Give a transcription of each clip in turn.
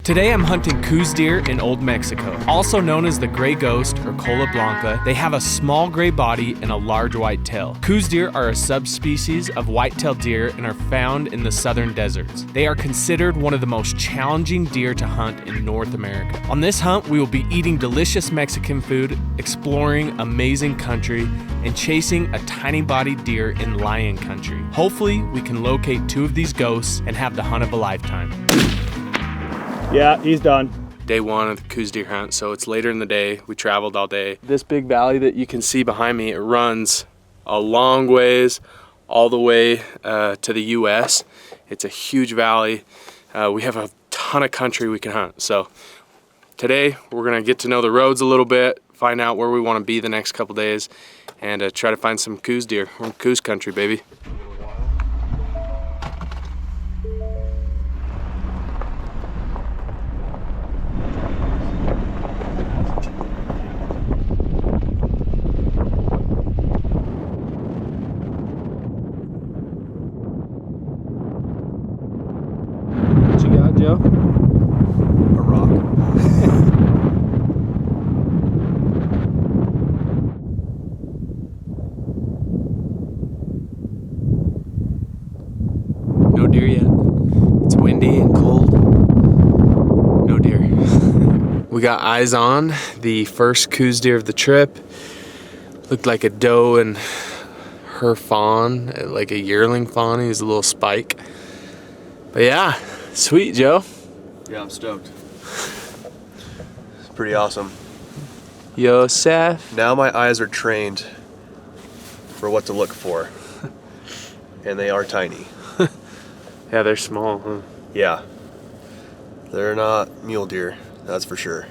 Today I'm hunting Coues deer in Old Mexico. Also known as the gray ghost or cola blanca, they have a small gray body and a large white tail. Coues deer are a subspecies of white-tailed deer and are found in the southern deserts. They are considered one of the most challenging deer to hunt in North America. On this hunt, we will be eating delicious Mexican food, exploring amazing country, and chasing a tiny-bodied deer in lion country. Hopefully, we can locate two of these ghosts and have the hunt of a lifetime. Yeah, he's done. Day one of the Coues deer hunt, so it's later in the day. We traveled all day. This big valley that you can see behind me, it runs a long ways all the way to the US. It's a huge valley. We have a ton of country we can hunt. So today we're gonna get to know the roads a little bit, find out where we wanna be the next couple days, and try to find some Coues deer. We're in Coues country, baby. Joe? A rock. No deer yet. It's windy and cold. No deer. We got eyes on the first Coues deer of the trip. Looked like a doe and her fawn, like a yearling fawn. He was a little spike. But yeah. Sweet, Joe. Yeah, I'm stoked. It's pretty awesome. Yosef. Now my eyes are trained for what to look for. And they are tiny. Yeah, they're small, huh? Yeah. They're not mule deer, that's for sure.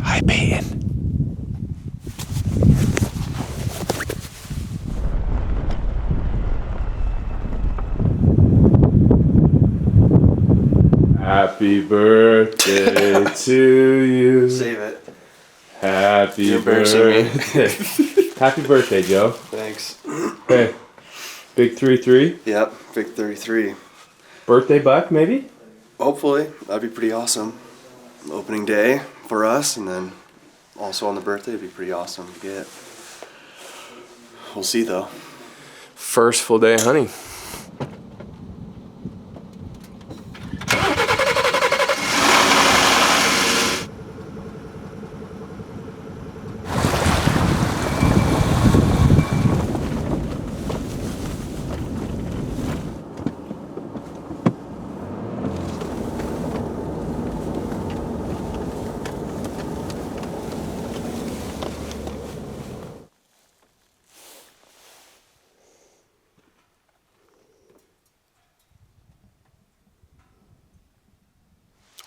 Hi, Peyton. Happy birthday to you. Save it. Happy You're embarrassing birthday. Happy birthday, Joe. Thanks. Hey, big 3-3. Yep, big 33. Birthday buck, maybe? Hopefully, that'd be pretty awesome. Opening day for us, and then also on the birthday, it'd be pretty awesome to get. We'll see though. First full day of hunting.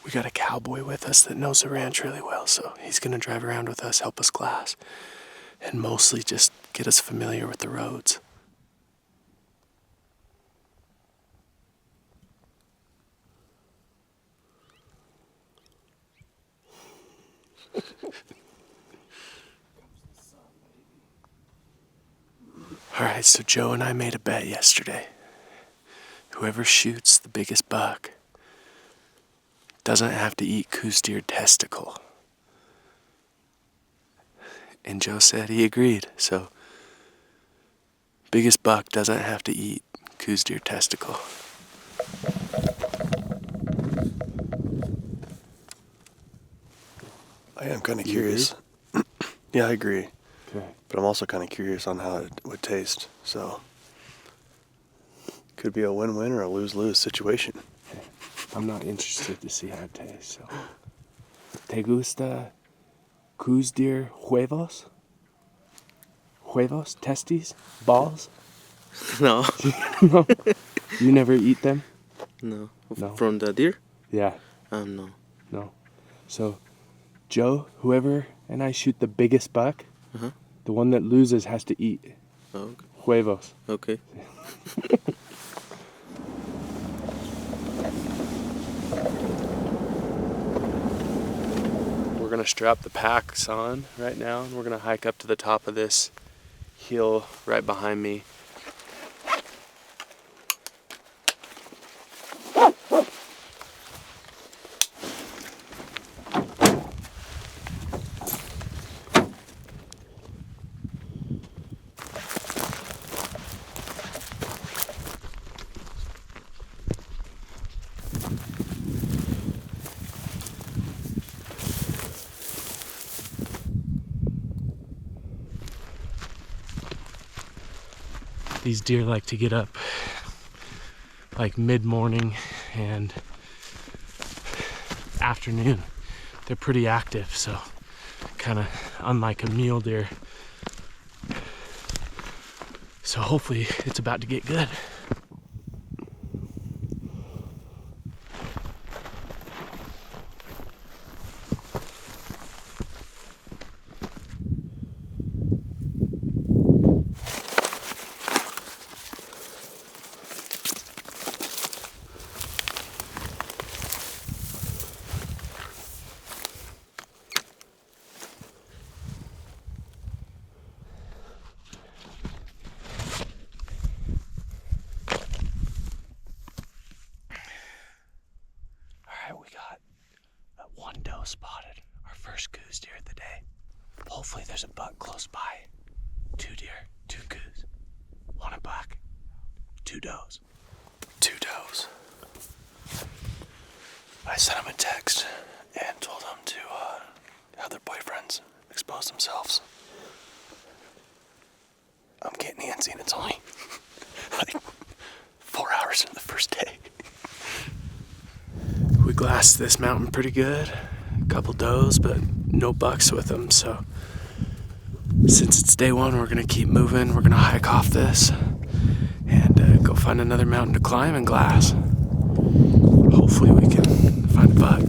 We got a cowboy with us that knows the ranch really well, so he's gonna drive around with us, help us glass, and mostly just get us familiar with the roads. All right, so Joe and I made a bet yesterday. Whoever shoots the biggest buck doesn't have to eat Coues deer testicle. And Joe said he agreed, so biggest buck doesn't have to eat Coues deer testicle. I am kind of curious. Yeah, I agree. Okay. But I'm also kind of curious on how it would taste. So, could be a win-win or a lose-lose situation. I'm not interested to see how it tastes. So. ¿Te gusta Coues deer huevos? Huevos? Testes? Balls? No. No? You never eat them? No. No. From the deer? Yeah. No. No. So, Joe, whoever and I shoot the biggest buck, Uh-huh. the one that loses has to eat Oh, huevos. okay. gonna strap the packs on right now, and we're gonna hike up to the top of this hill right behind me. These deer like to get up like mid-morning and afternoon. They're pretty active, so kind of unlike a mule deer. So hopefully it's about to get good. We got one doe spotted, our first Coues deer of the day. Hopefully there's a buck close by. 2 deer, 2 Coues, 1 a buck, 2 does. 2 does. I sent them a text and told them to have their boyfriends expose themselves. I'm getting antsy and it's only like 4 hours into the first day. We glassed this mountain pretty good. A couple does, but no bucks with them. So since it's day 1, we're gonna keep moving. We're gonna hike off this and go find another mountain to climb and glass. Hopefully we can find a buck.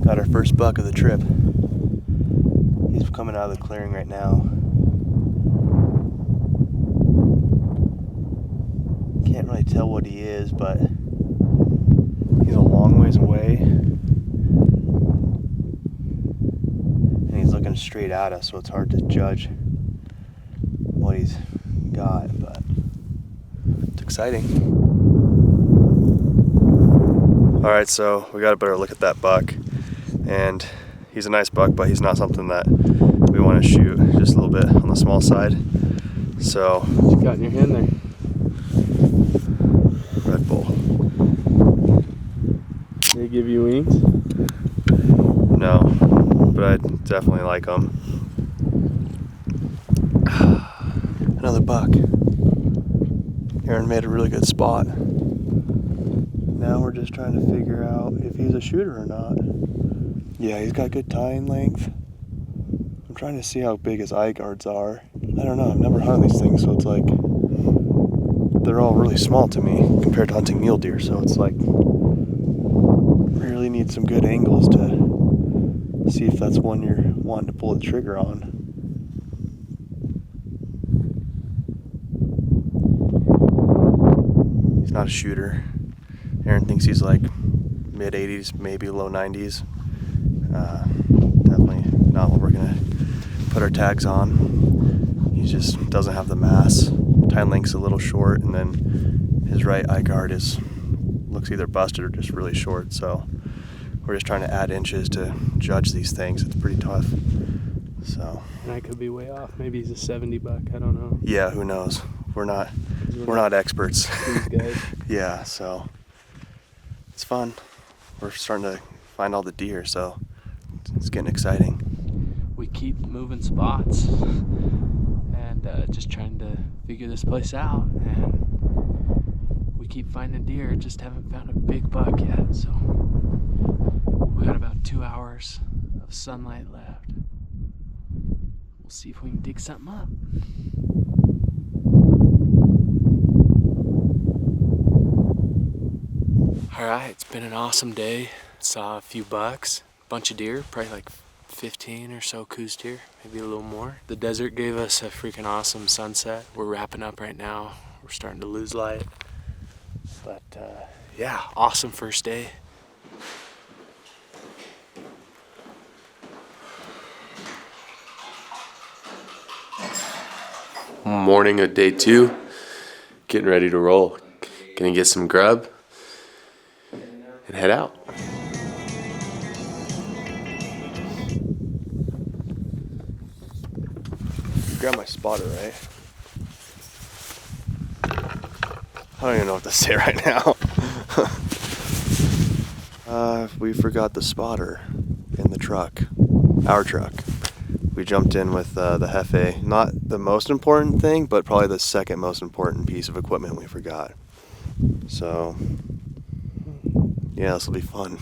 Got our first buck of the trip. He's coming out of the clearing right now. Can't really tell what he is, but he's a long ways away. And he's looking straight at us, so it's hard to judge what he's got, but it's exciting. Alright, so we got a better look at that buck. And he's a nice buck, but he's not something that we want to shoot. Just a little bit on the small side. So, What you got in your hand there? Red Bull. They give you wings? No, but I definitely like them. Another buck. Aaron made a really good spot. Now we're just trying to figure out if he's a shooter or not. Yeah, he's got good tying length. I'm trying to see how big his eye guards are. I don't know, I've never hunted these things, so it's like, they're all really small to me compared to hunting mule deer, so it's like, really need some good angles to see if that's one you're wanting to pull the trigger on. He's not a shooter. Aaron thinks he's like mid 80s, maybe low 90s. Definitely not what we're gonna put our tags on. He just doesn't have the mass. Time length's a little short, and then his right eye guard looks either busted or just really short. So we're just trying to add inches to judge these things. It's pretty tough. So. And I could be way off. Maybe he's a 70 buck. I don't know. Yeah, who knows? We're not experts. These guys. Yeah, so it's fun. We're starting to find all the deer, so it's getting exciting. We keep moving spots and just trying to figure this place out, and we keep finding deer, just haven't found a big buck yet. So we got about 2 hours of sunlight left. We'll see if we can dig something up. All right, it's been an awesome day. Saw a few bucks, bunch of deer, probably like 15 or so Coues deer, maybe a little more. The desert gave us a freaking awesome sunset. We're wrapping up right now. We're starting to lose light. But yeah, awesome first day. Morning of day 2, getting ready to roll. Gonna get some grub and head out. Grab my spotter, right? I don't even know what to say right now. We forgot the spotter in the truck, our truck. We jumped in with the Hefe. Not the most important thing, but probably the second most important piece of equipment we forgot. So, yeah, this will be fun.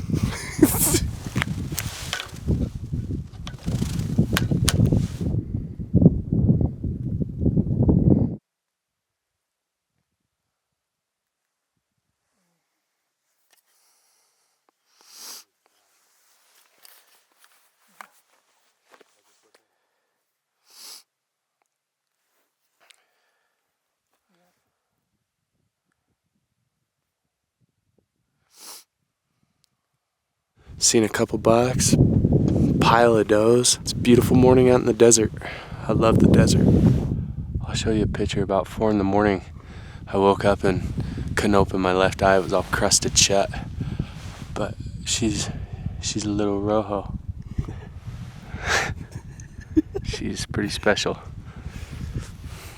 Seen a couple bucks, pile of does. It's a beautiful morning out in the desert. I love the desert. I'll show you a picture about 4 in the morning. I woke up and couldn't open my left eye. It was all crusted shut. But she's a little rojo. She's pretty special.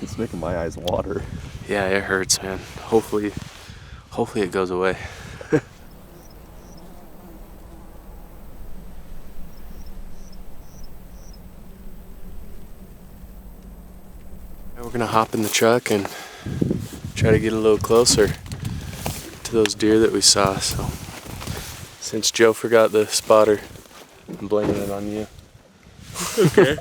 It's making my eyes water. Yeah, it hurts, man. Hopefully it goes away. We're gonna hop in the truck and try to get a little closer to those deer that we saw. So since Joe forgot the spotter, I'm blaming it on you. Okay.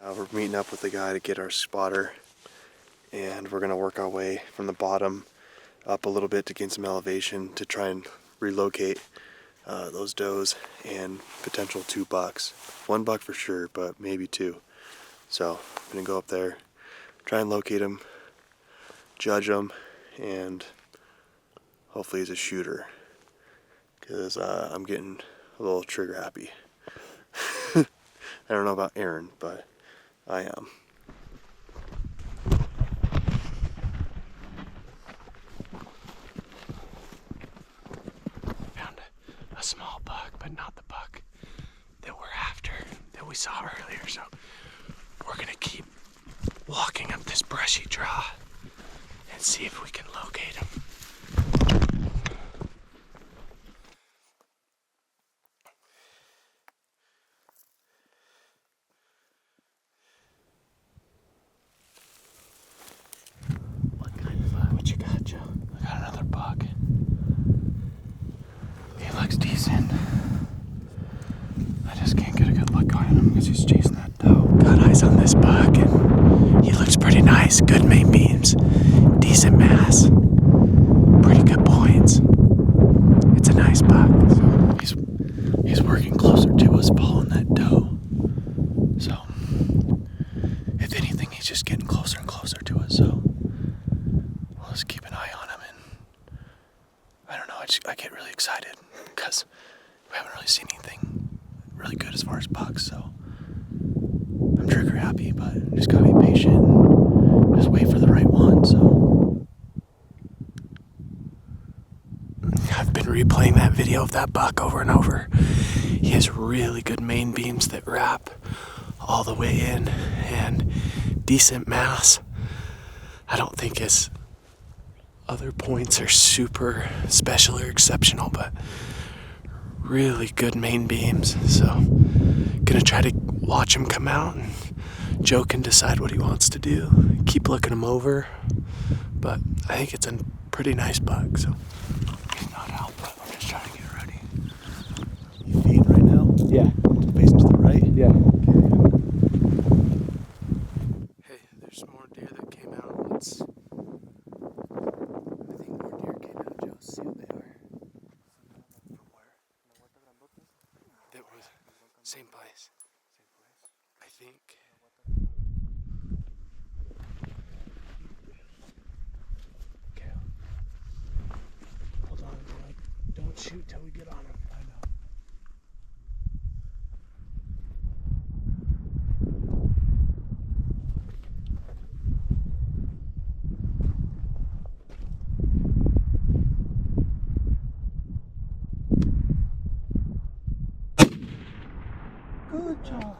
We're meeting up with the guy to get our spotter, and we're going to work our way from the bottom up a little bit to gain some elevation to try and relocate those does and potential 2 bucks. 1 buck for sure, but maybe 2. So I'm going to go up there, try and locate him, judge him, and hopefully he's a shooter, because I'm getting a little trigger happy. I don't know about Aaron, but I am. Found a small buck, but not the buck that we're after, that we saw earlier. So we're gonna keep walking up this brushy draw and see if we can locate him. What you got, Joe? I got another buck. He looks decent. I just can't get a good look on him because he's chasing that doe. Got eyes on this buck, and he looks pretty nice. Good main beams, decent mass, pretty good points. It's a nice buck. So he's working closer to us, following that doe. So if anything, he's just getting closer and closer to us. So let's keep an eye on him, and I don't know, I get really excited because we haven't really seen anything really good as far as bucks, so I'm trigger happy, but just gotta be patient, just wait for the right one. So I've been replaying that video of that buck over and over. He has really good main beams that wrap all the way in and decent mass. I don't think his other points are super special or exceptional, but really good main beams. So gonna try to watch him come out, and Joe can decide what he wants to do. Keep looking him over, but I think it's a pretty nice buck. So he's not out, but we're just trying to get ready. You feeding right now? Yeah. Facing to the right? Yeah. spots. I think more deer came out, Joe. See what they are. From where? That was same place. I think. Okay. Hold on, Joe. Don't shoot till we get on him. I know. Good job.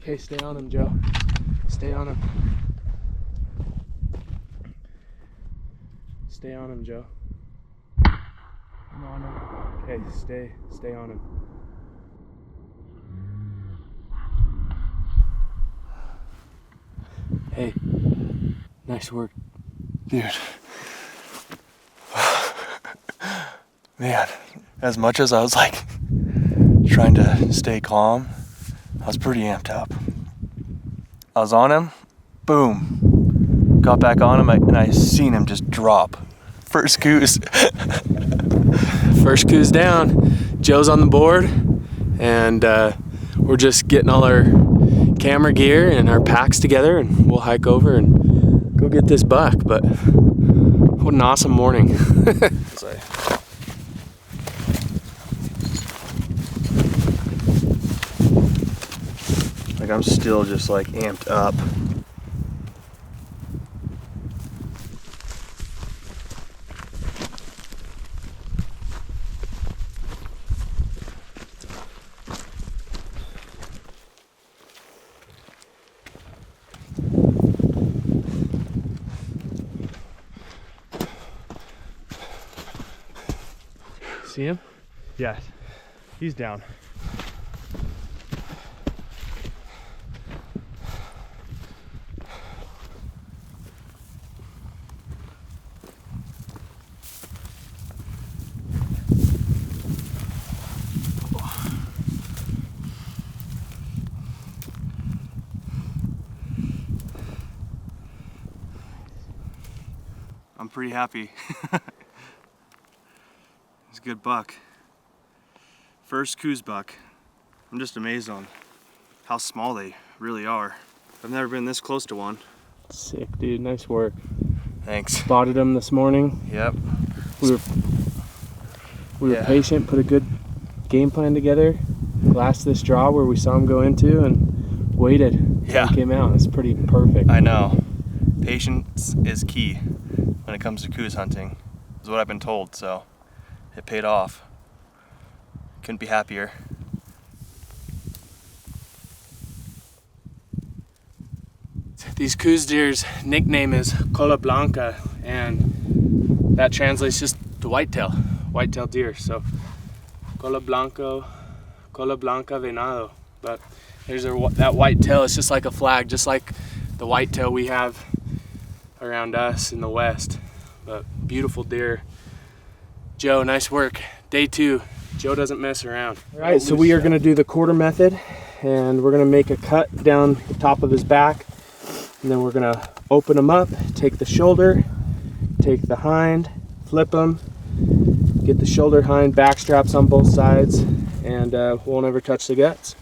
Okay, stay on him, Joe. Stay on him. Stay on him, Joe. I'm on him. Okay, stay on him. Hey, nice work, dude. Man, as much as I was like trying to stay calm, I was pretty amped up. I was on him, boom, got back on him, and I seen him just drop. First Coues. First Coues down. Joe's on the board, and we're just getting all our camera gear and our packs together, and we'll hike over and go get this buck. But what an awesome morning. Like, I'm still just like amped up. See him? Yes, he's down. I'm pretty happy. It's a good buck. First Coues buck. I'm just amazed on how small they really are. I've never been this close to one. Sick, dude. Nice work. Thanks. Spotted him this morning. Yep. We were patient, put a good game plan together. Glassed this draw where we saw him go into and waited. Yeah. He came out. It's pretty perfect. I know. Patience is key when it comes to Coues hunting, is what I've been told, so it paid off. Couldn't be happier. These Coues deer's nickname is Cola Blanca, and that translates just to whitetail deer. So Cola Blanca venado. But there's that whitetail. It's just like a flag, just like the whitetail we have around us in the West. But beautiful deer. Joe, nice work. Day 2. Joe doesn't mess around. All right, so we are going to do the quarter method, and we're going to make a cut down the top of his back, and then we're going to open him up, take the shoulder, take the hind, flip him, get the shoulder, hind, back straps on both sides, and won't ever touch the guts.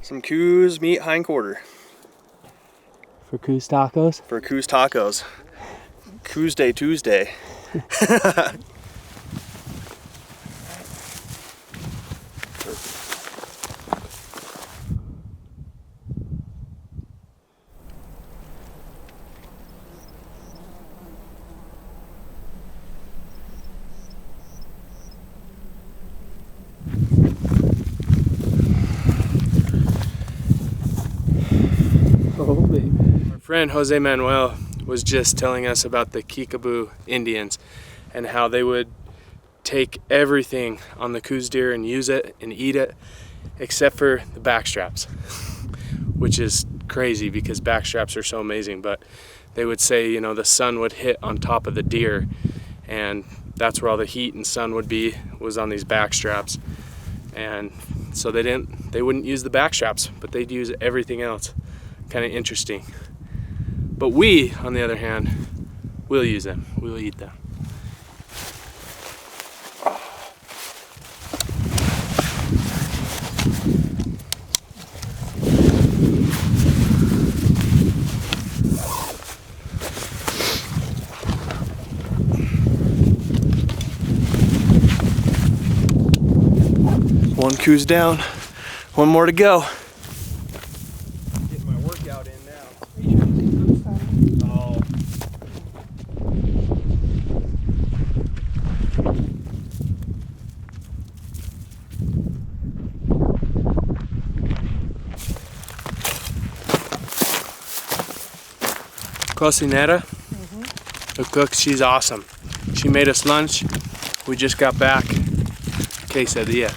Some Coues meat hind quarter. For Coues tacos? For Coues tacos. Coues Day Tuesday. Oh, baby. Our friend Jose Manuel was just telling us about the Kickapoo Indians and how they would take everything on the Coues deer and use it and eat it except for the back straps, which is crazy because back straps are so amazing. But they would say, you know, the sun would hit on top of the deer, and that's where all the heat and sun would be, was on these back straps. And so they wouldn't use the back straps, but they'd use everything else. Kind of interesting. But we, on the other hand, will use them. We'll eat them. One Coues down, one more to go. Getting my workout in now. Oh. Cocinera, the cook, she's awesome. She made us lunch. We just got back. Quesadilla.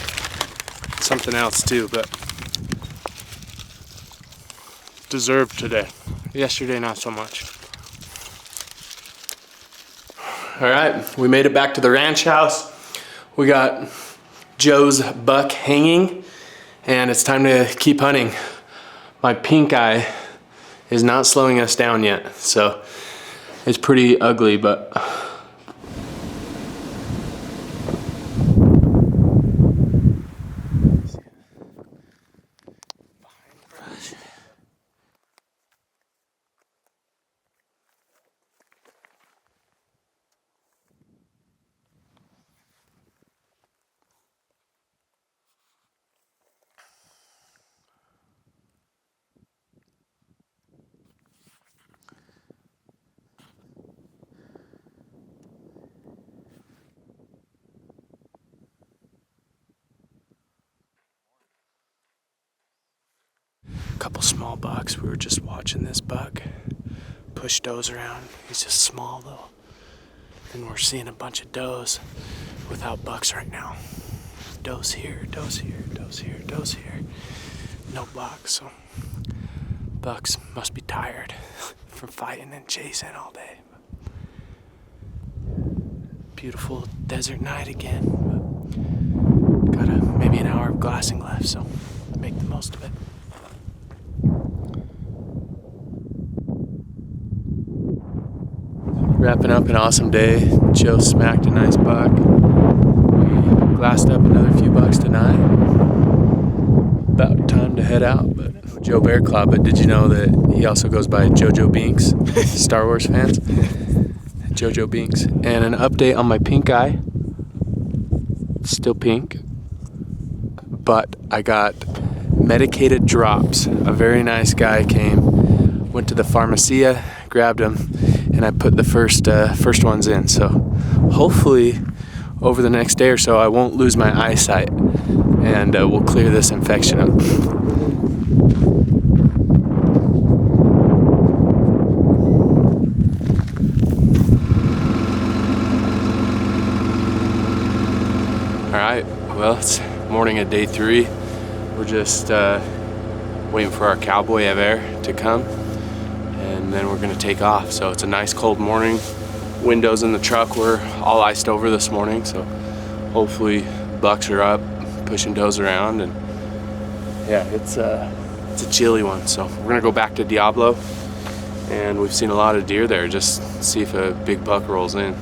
Something else too, but deserved today. Yesterday, not so much. All right, we made it back to the ranch house. We got Joe's buck hanging, and it's time to keep hunting. My pink eye is not slowing us down yet, so it's pretty ugly, but couple small bucks. We were just watching this buck push does around. He's just small though. And we're seeing a bunch of does without bucks right now. Does here, does here, does here, does here. No bucks, so bucks must be tired from fighting and chasing all day. Beautiful desert night again. Got maybe an hour of glassing left, so make the most of it. Wrapping up an awesome day. Joe smacked a nice buck. We glassed up another few bucks tonight. About time to head out, but Joe Bear Claw. But did you know that he also goes by Jojo Binks? Star Wars fans? Jojo Binks. And an update on my pink eye. It's still pink, but I got medicated drops. A very nice guy came, went to the pharmacia, grabbed them, and I put the first ones in. So hopefully over the next day or so I won't lose my eyesight, and we'll clear this infection up. Alright, well, it's morning of day 3. We're just waiting for our cowboy Ever to come, and then we're gonna take off. So it's a nice cold morning. Windows in the truck were all iced over this morning, so hopefully bucks are up, pushing does around, and yeah, it's a chilly one. So we're gonna go back to Diablo, and we've seen a lot of deer there. Just see if a big buck rolls in.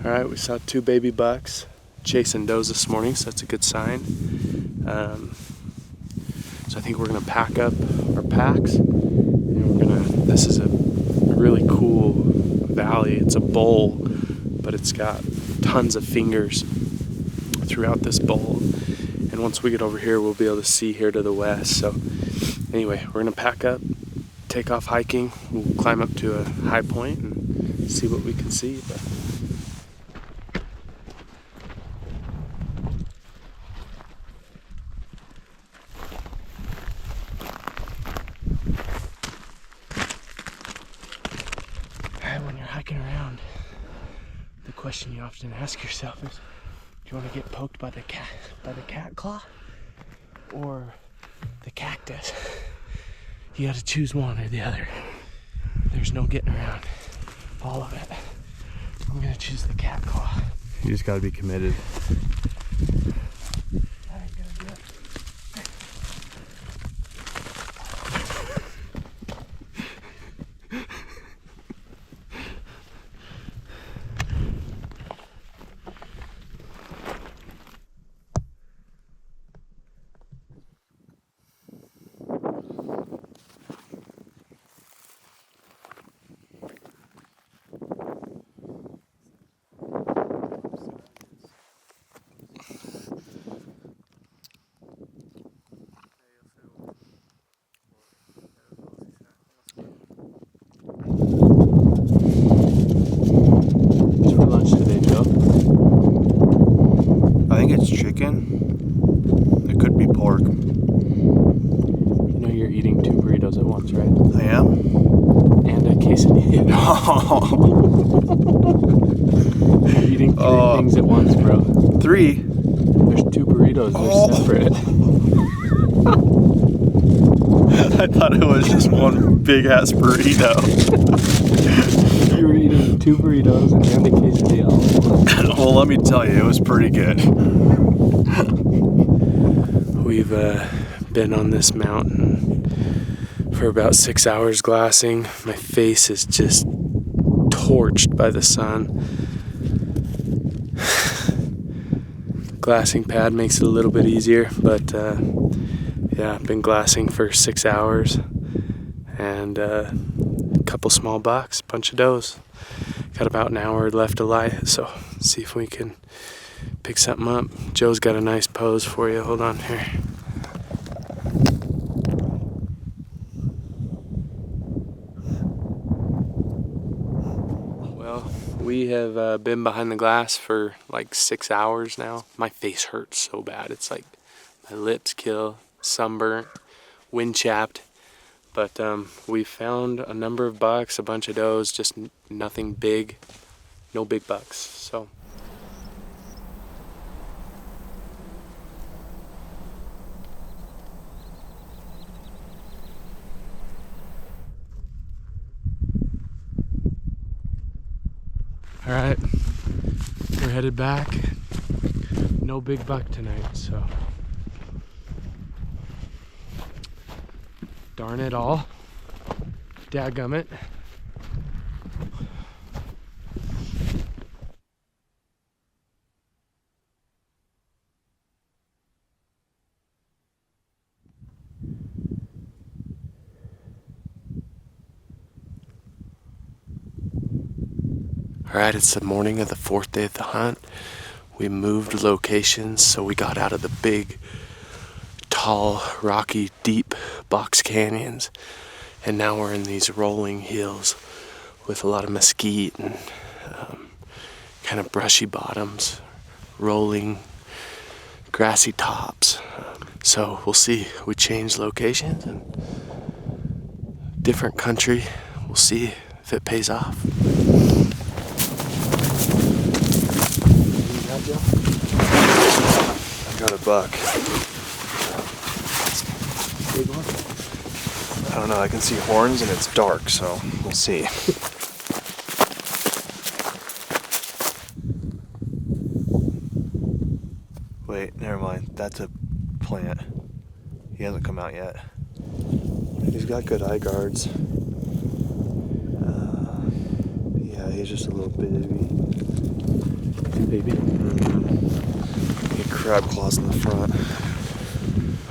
All right, we saw 2 baby bucks chasing does this morning, so that's a good sign. So I think we're gonna pack up our packs, and this is a really cool valley. It's a bowl, but it's got tons of fingers throughout this bowl. And And once we get over here, we'll be able to see here to the west. So anyway, we're gonna pack up, take off hiking. We'll climb up to a high point and see what we can see. But when you're hiking around, the question you often ask yourself is, do you want to get poked by the cat claw or the cactus? You got to choose one or the other. There's no getting around all of it. I'm gonna choose the cat claw. You just gotta be committed. I ain't gonna do it. I think it's chicken. It could be pork. You know you're eating 2 burritos at once, right? I am. And a quesadilla. You're eating 3 things at once, bro. 3? There's 2 burritos, they're separate. I thought it was just one big ass burrito. You were eating 2 burritos and a quesadilla. Well, let me tell you, it was pretty good. We've been on this mountain for about 6 hours glassing. My face is just torched by the sun. Glassing pad makes it a little bit easier, but yeah, I've been glassing for 6 hours and a couple small bucks, bunch of does. Got about an hour left to light, so see if we can pick something up. Joe's got a nice pose for you. Hold on here. Well, we have been behind the glass for like 6 hours now. My face hurts so bad. It's like my lips kill, sunburnt, wind chapped. But we found a number of bucks, a bunch of does, just nothing big, no big bucks. So. All right, we're headed back. No big buck tonight, so. Darn it all. Dadgummit. Alright, it's the morning of the 4th day of the hunt. We moved locations, so we got out of the big, tall, rocky, deep box canyons, and now we're in these rolling hills with a lot of mesquite and kind of brushy bottoms, rolling grassy tops. So we'll see. We changed locations and different country. We'll see if it pays off. I got a buck. Big one. I don't know, I can see horns and it's dark, so we'll see. Wait, never mind. That's a plant. He hasn't come out yet. He's got good eye guards. Yeah, he's just a little baby. Baby. He had crab claws in the front.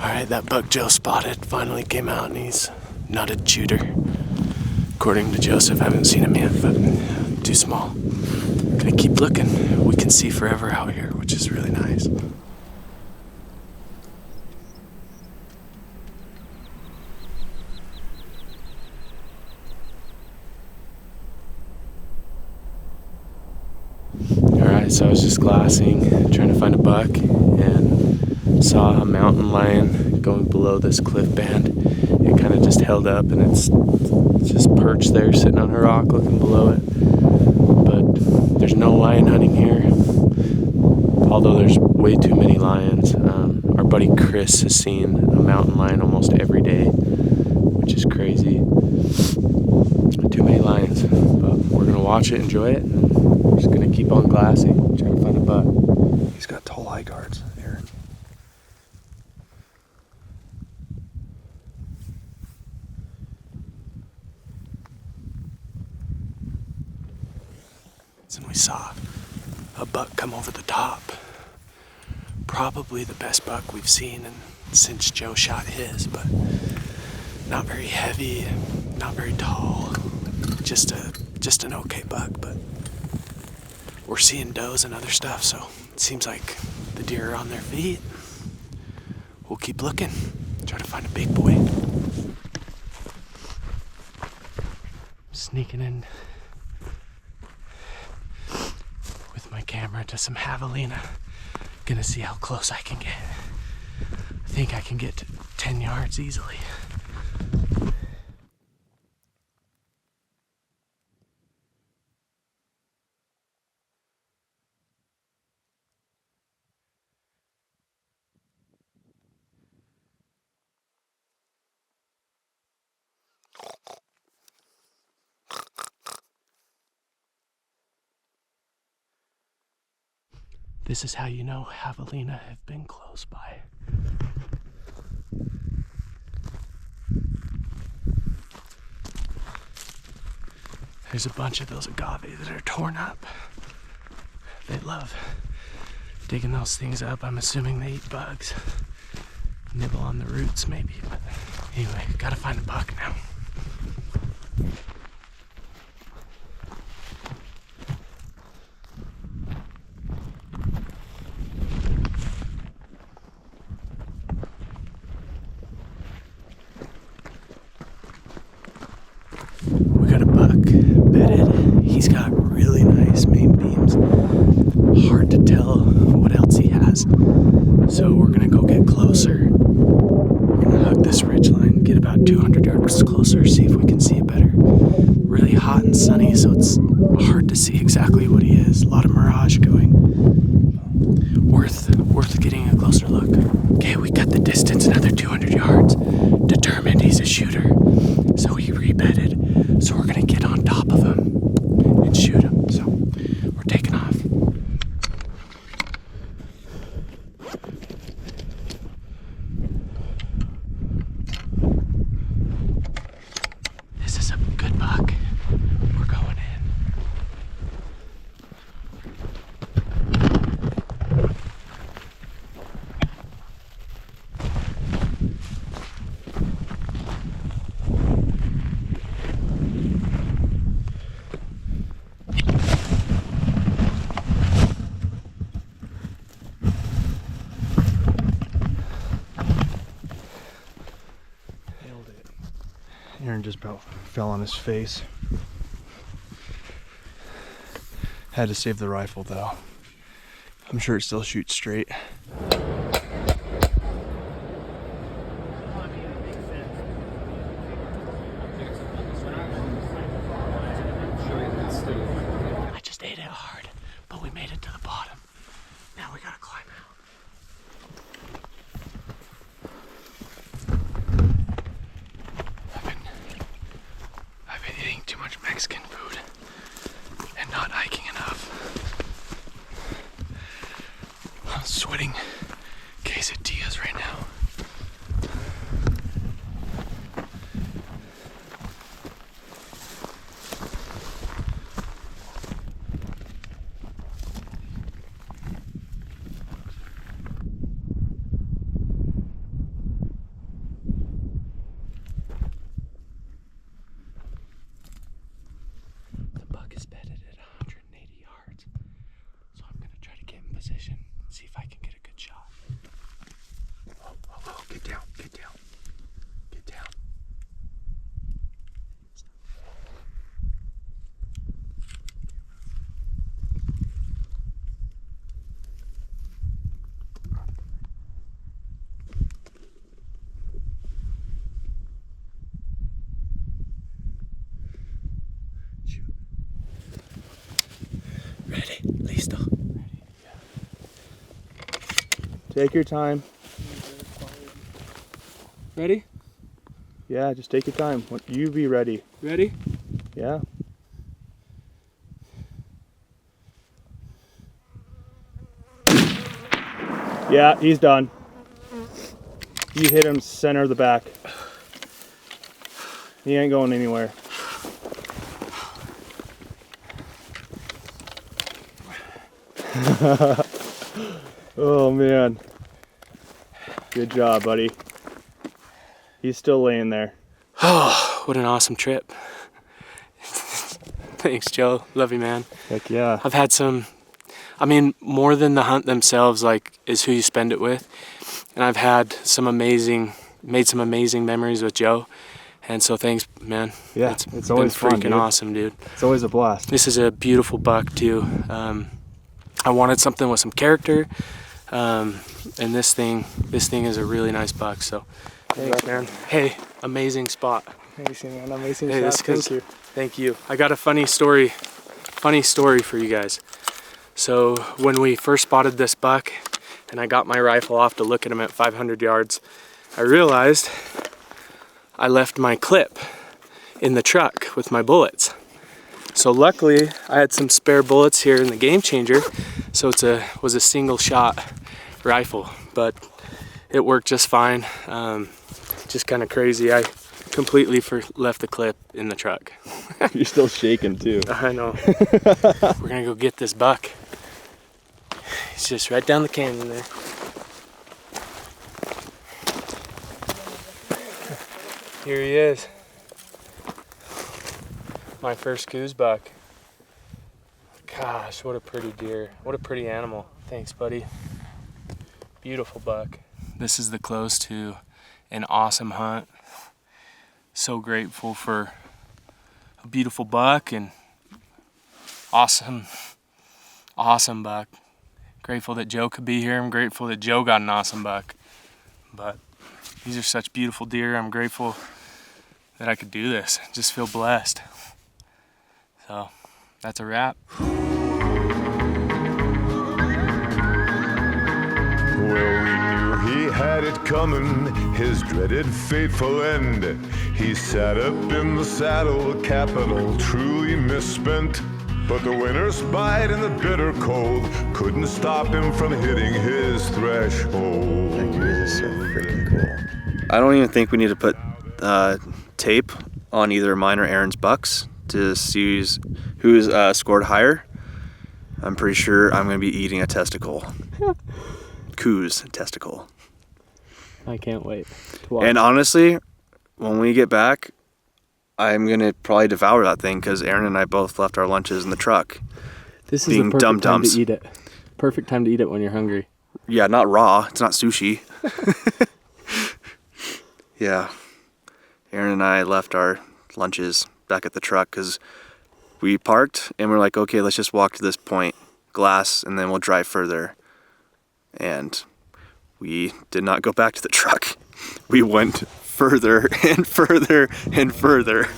Alright, that buck Joe spotted finally came out and he's not a shooter. According to Joseph, I haven't seen him yet, but too small. Gonna keep looking. We can see forever out here, which is really nice. So I was just glassing, trying to find a buck, and saw a mountain lion going below this cliff band. It kind of just held up, and it's just perched there, sitting on a rock, looking below it. But there's no lion hunting here, although there's way too many lions. Our buddy Chris has seen a mountain lion almost every day, which is crazy. Too many lions, but we're gonna watch it, enjoy it, and we're just gonna keep on glassing, trying to find a buck. He's got tall eye guards, Aaron. And we saw a buck come over the top. Probably the best buck we've seen since Joe shot his, but not very heavy, not very tall. Just an okay buck, but we're seeing does and other stuff, so it seems like the deer are on their feet. We'll keep looking, try to find a big boy. Sneaking in with my camera to some javelina. Gonna see how close I can get. I think I can get to 10 yards easily. This is how you know javelina have been close by. There's a bunch of those agave that are torn up. They love digging those things up. I'm assuming they eat bugs. Nibble on the roots maybe, but anyway, gotta find a buck now. We got a buck bedded. He's got really nice main beams. Hard to tell what else he has. So we're gonna go get closer. We're gonna hug this ridgeline, get about 200 yards closer, see if we can see it better. Really hot and sunny, so it's hard to see exactly what he is. A lot of mirage going. Worth getting a closer look. Okay, we got the distance, another 200 yards. Determined he's a shooter. So he rebedded. So we're gonna get on top of him and shoot him. So we're taking off. This is a good buck. We're going in. Aaron just about fell on his face. Had to save the rifle though. I'm sure it still shoots straight. I just ate it hard, but we made it to the bottom. Now we gotta climb out. I've been eating too much Mexican food and not hiking enough. I'm sweating Take your time. Ready? Yeah, just take your time. You be ready. Ready? Yeah. Yeah, he's done. You hit him center of the back. He ain't going anywhere. Oh man. Good job, buddy. He's still laying there. Oh, what an awesome trip. Thanks, Joe. Love you, man. Heck yeah. I've had some, I mean, more than the hunt themselves, like, is who you spend it with. And I've had some amazing, made some amazing memories with Joe. And so thanks, man. Yeah, it's always been fun, freaking dude. Awesome, dude. It's always a blast. This is a beautiful buck, too. I wanted something with some character. And this thing is a really nice buck, so thanks, man. Hey, amazing spot. Amazing, man. Amazing Hey, shot. Thank you. Thank you. I got a funny story for you guys. So when we first spotted this buck and I got my rifle off to look at him at 500 yards, I realized I left my clip in the truck with my bullets. So luckily I had some spare bullets here in the Game Changer, so was a single shot rifle, but it worked just fine. Just kind of crazy. I completely left the clip in the truck. You're still shaking too. I know. We're gonna go get this buck. He's just right down the canyon there. Here he is. My first Coues buck. Gosh, what a pretty deer. What a pretty animal. Thanks, buddy. Beautiful buck. This is the close to an awesome hunt. So grateful for a beautiful buck and awesome buck. Grateful that Joe could be here. I'm grateful that Joe got an awesome buck. But these are such beautiful deer. I'm grateful that I could do this. Just feel blessed. So that's a wrap. Well, we knew he had it coming, his dreaded fateful end. He sat up in the saddle, capital truly misspent. But the winter's bite and the bitter cold couldn't stop him from hitting his threshold. This is so freaking cool. I don't even think we need to put tape on either mine or Aaron's bucks to see who's scored higher. I'm pretty sure I'm going to be eating a testicle. Coues testicle. I can't wait to watch. And honestly, when we get back, I'm going to probably devour that thing because Aaron and I both left our lunches in the truck. This is being the perfect time dum-dums. to eat it. Perfect time to eat it when you're hungry. Yeah, not raw. It's not sushi. Yeah. Aaron and I left our lunches back at the truck because we parked and we're like, okay, let's just walk to this point, glass, and then we'll drive further. And we did not go back to the truck. We went further and further and further.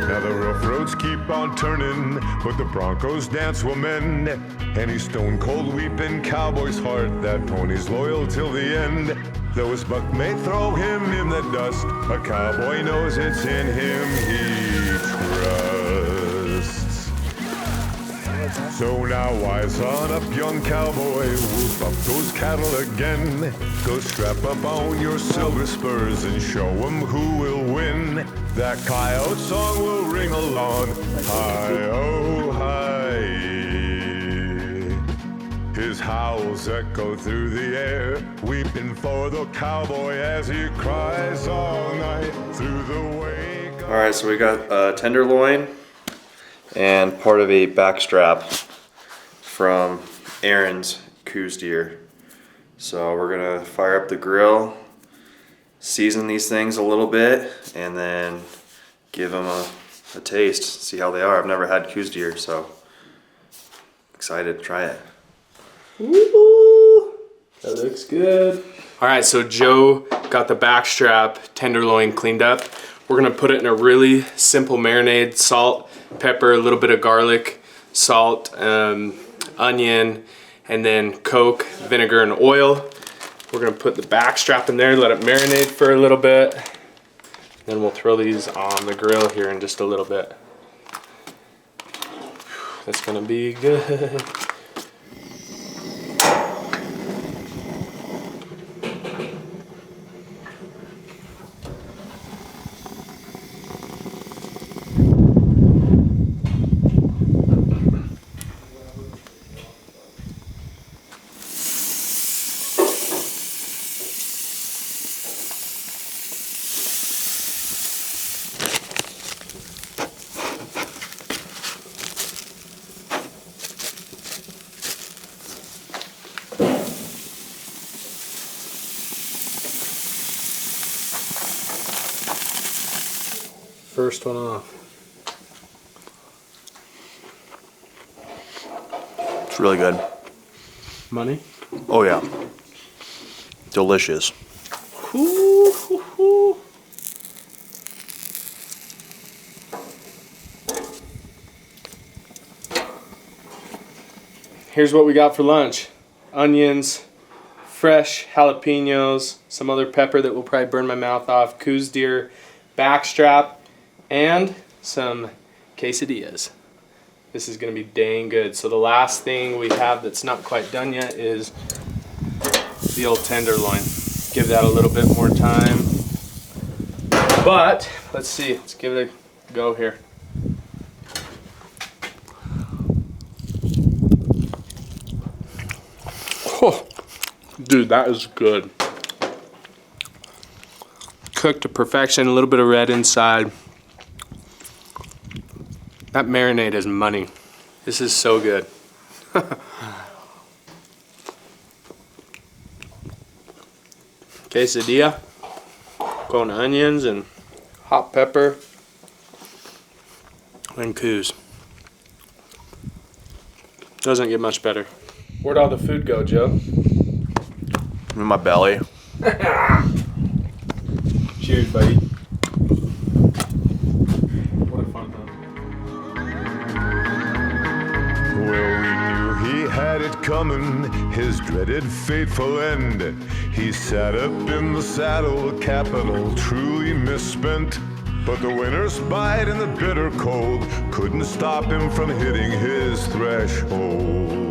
Now the rough roads keep on turning, but the Broncos dance will mend. Any stone cold weeping cowboy's heart, that pony's loyal till the end. Though his buck may throw him in the dust, a cowboy knows it's in him he trusts. So now wise on up, young cowboy, whoop up those cattle again. Go strap up on your silver spurs and show 'em who will win. That coyote song will ring along, hi-oh-hi. His howls echo through the air, weeping for the cowboy as he cries all night through the wake. All right, so we got a tenderloin and part of a back strap from Aaron's Coues deer. So we're gonna fire up the grill, season these things a little bit, and then give them a taste, see how they are. I've never had Coues deer, so excited to try it. Ooh, that looks good. All right, so Joe got the back strap tenderloin cleaned up. We're gonna put it in a really simple marinade, salt, pepper, a little bit of garlic, salt, onion, and then Coke, vinegar, and oil. We're gonna put the back strap in there, let it marinate for a little bit. Then we'll throw these on the grill here in just a little bit. That's gonna be good. First one off. It's really good. Money? Oh yeah. Delicious. Ooh, hoo, hoo. Here's what we got for lunch. Onions, fresh jalapenos, some other pepper that will probably burn my mouth off, Coues deer backstrap, and some quesadillas. This is gonna be dang good. So the last thing we have that's not quite done yet is the old tenderloin. Give that a little bit more time. But let's see, let's give it a go here. Oh, dude, that is good. Cooked to perfection, a little bit of red inside. That marinade is money. This is so good. Quesadilla, con onions and hot pepper, and Coues. Doesn't get much better. Where'd all the food go, Joe? In my belly. Cheers, buddy. What a fun time. Well, we knew he had it coming, his dreaded fateful end. He sat up in the saddle, capital truly misspent. But the winter's bite and the bitter cold couldn't stop him from hitting his threshold.